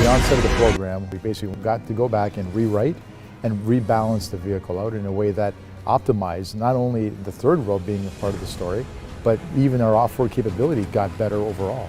the onset of the program, we basically got to go back and rewrite and rebalance the vehicle out in a way that optimized not only the third row being a part of the story, but even our off-road capability got better overall.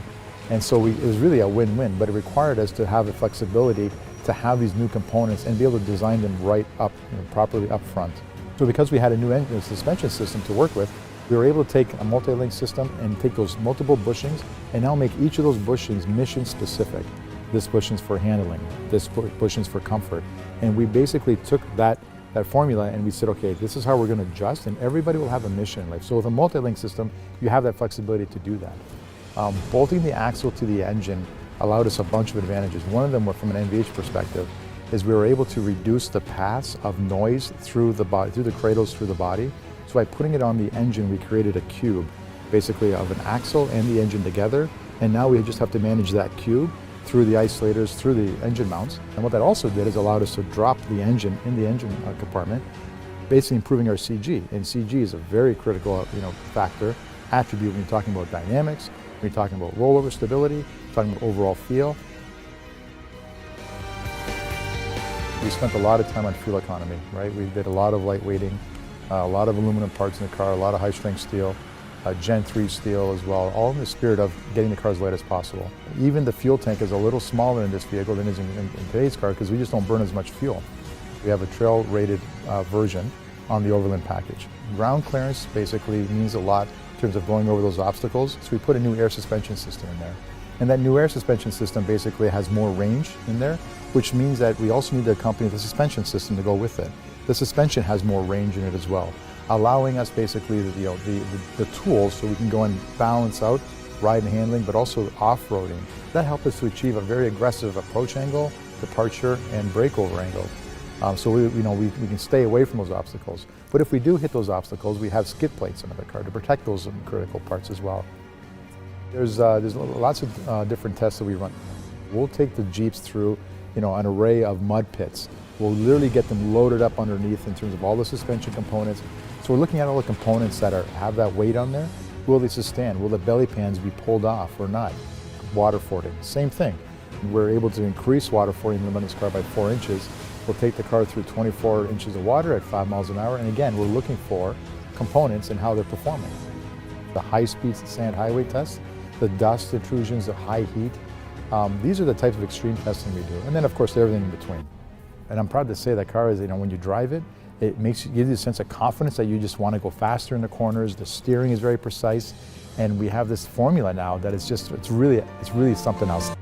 And so it was really a win-win, but it required us to have the flexibility to have these new components and be able to design them right up, properly up front. So because we had a new engine suspension system to work with, we were able to take a multi-link system and take those multiple bushings and now make each of those bushings mission specific. This bushing's for handling, this bushing's for comfort. And we basically took that formula and we said, okay, this is how we're going to adjust, and everybody will have a mission in life. So with a multi-link system, you have that flexibility to do that. Bolting the axle to the engine allowed us a bunch of advantages. One of them, from an NVH perspective, is we were able to reduce the pass of noise through the body, through the cradles, through the body. So by putting it on the engine, we created a cube, basically of an axle and the engine together, and now we just have to manage that cube through the isolators, through the engine mounts. And what that also did is allowed us to drop the engine in the engine compartment, basically improving our CG. And CG is a very critical factor, attribute when you're talking about dynamics, when you're talking about rollover stability, talking about overall feel. We spent a lot of time on fuel economy, right? We did a lot of lightweighting, a lot of aluminum parts in the car, a lot of high-strength steel, Gen 3 steel as well, all in the spirit of getting the car as light as possible. Even the fuel tank is a little smaller in this vehicle than it is in today's car because we just don't burn as much fuel. We have a trail-rated version on the Overland package. Ground clearance basically means a lot in terms of going over those obstacles, so we put a new air suspension system in there. And that new air suspension system basically has more range in there, which means that we also need to accompany the suspension system to go with it. The suspension has more range in it as well, allowing us basically the tools so we can go and balance out ride and handling, but also off-roading. That helped us to achieve a very aggressive approach angle, departure, and breakover angle. So we can stay away from those obstacles. But if we do hit those obstacles, we have skid plates under the car to protect those critical parts as well. There's lots of different tests that we run. We'll take the Jeeps through an array of mud pits. We'll literally get them loaded up underneath in terms of all the suspension components. So we're looking at all the components that have that weight on there. Will they sustain? Will the belly pans be pulled off or not? Water fording, same thing. We're able to increase water fording limit on this car by 4 inches. We'll take the car through 24 inches of water at 5 miles an hour. And again, we're looking for components and how they're performing. The high-speed sand highway test, the dust intrusions, the high heat. These are the types of extreme testing we do. And then of course, everything in between. And I'm proud to say that car is, when you drive it, it gives you a sense of confidence that you just want to go faster in the corners. The steering is very precise. And we have this formula now that it's really something else.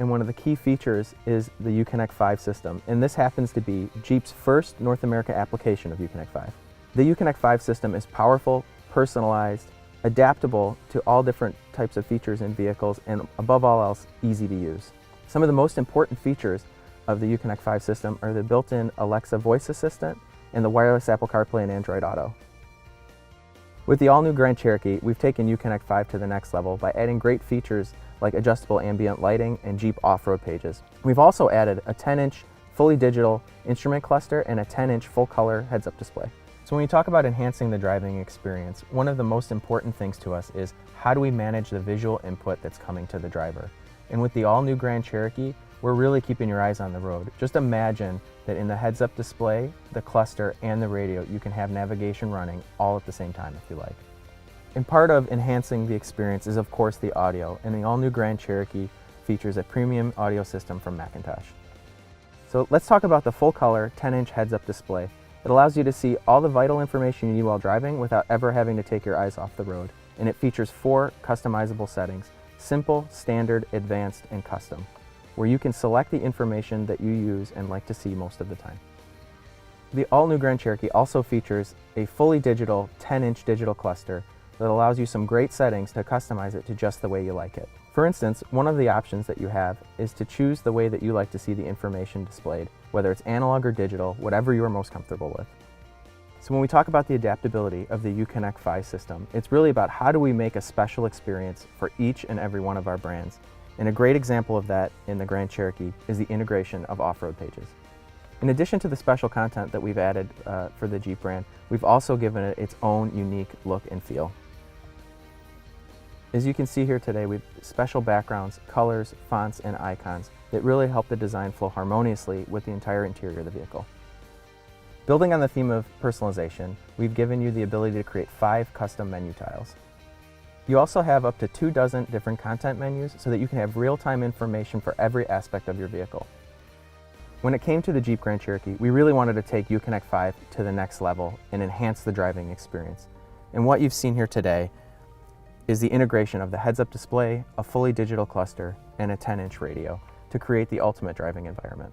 And one of the key features is the Uconnect 5 system, and this happens to be Jeep's first North America application of Uconnect 5. The Uconnect 5 system is powerful, personalized, adaptable to all different types of features in vehicles, and above all else, easy to use. Some of the most important features of the Uconnect 5 system are the built-in Alexa voice assistant and the wireless Apple CarPlay and Android Auto. With the all-new Grand Cherokee, we've taken Uconnect 5 to the next level by adding great features like adjustable ambient lighting and Jeep off-road pages. We've also added a 10-inch fully digital instrument cluster and a 10-inch full-color heads-up display. So when we talk about enhancing the driving experience, one of the most important things to us is how do we manage the visual input that's coming to the driver? And with the all-new Grand Cherokee, we're really keeping your eyes on the road. Just imagine that in the heads-up display, the cluster, and the radio, you can have navigation running all at the same time if you like. And part of enhancing the experience is of course the audio, and the all-new Grand Cherokee features a premium audio system from Macintosh. So let's talk about the full-color 10-inch heads-up display. It allows you to see all the vital information you need while driving without ever having to take your eyes off the road. and it features 4 customizable settings: simple, standard, advanced, and custom, where you can select the information that you use and like to see most of the time. The all-new Grand Cherokee also features a fully digital 10-inch digital cluster that allows you some great settings to customize it to just the way you like it. For instance, one of the options that you have is to choose the way that you like to see the information displayed, whether it's analog or digital, whatever you are most comfortable with. So when we talk about the adaptability of the Uconnect 5 system, it's really about how do we make a special experience for each and every one of our brands. And a great example of that in the Grand Cherokee is the integration of off-road pages. In addition to the special content that we've added for the Jeep brand, we've also given it its own unique look and feel. As you can see here today, we've special backgrounds, colors, fonts, and icons that really help the design flow harmoniously with the entire interior of the vehicle. Building on the theme of personalization, we've given you the ability to create 5 custom menu tiles. You also have up to 24 different content menus so that you can have real-time information for every aspect of your vehicle. When it came to the Jeep Grand Cherokee, we really wanted to take Uconnect 5 to the next level and enhance the driving experience. And what you've seen here today is the integration of the heads-up display, a fully digital cluster, and a 10-inch radio to create the ultimate driving environment.